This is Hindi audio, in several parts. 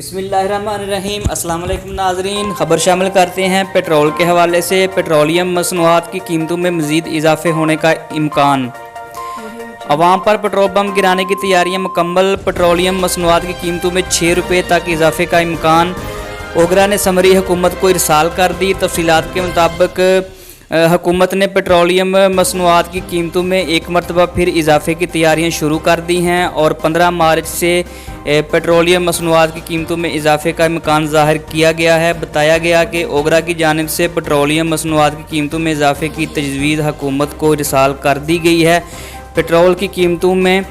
बिस्मिल्लाहिर्रहमानिर्रहीम। अस्सलाम वालेकुम नाज़रीन, ख़बर शामिल करते हैं पेट्रोल के हवाले से। पेट्रोलियम मसनूआत की कीमतों में मज़ीद इजाफे होने का इम्कान। अवाम पर पेट्रोल पम्प गिराने की तैयारियां मुकम्मल। पेट्रोलियम मसनूआत की कीमतों में 6 रुपये तक इजाफे का इम्कान। ओगरा ने समरी हुकूमत को इरसाल कर दी। तफसीलात के मुताबिक हुकूमत ने पेट्रोलियम मसनूआत की कीमतों में एक मरतबा फिर इजाफे की तैयारियां शुरू कर दी हैं और 15 मार्च से पेट्रोलियम मसनूआत की कीमतों में इजाफे का इम्कान ज़ाहिर किया गया है। बताया गया कि ओगरा की जानिब से पेट्रोलियम मसनूआत की कीमतों में इजाफे की तजवीज़ हुकूमत को इरसाल कर दी गई है। पेट्रोल की कीमतों में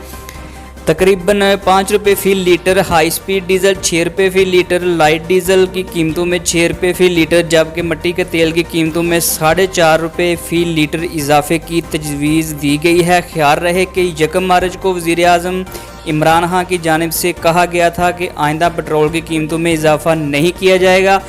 तकरीबन 5 रुपये फ़ी लीटर हाई स्पीड डीज़ल, 6 रुपये फ़ी लीटर लाइट डीज़ल की कीमतों में 6 रुपये फ़ी लीटर, जबकि मिट्टी के तेल की कीमतों में 4.5 रुपये फ़ी लीटर इजाफे की तजवीज़ दी गई है। ख्याल रहे कि 1 मार्च को वज़ीर आज़म इमरान खान की जानिब से कहा गया था कि आइंदा पेट्रोल की कीमतों में इजाफा नहीं किया जाएगा।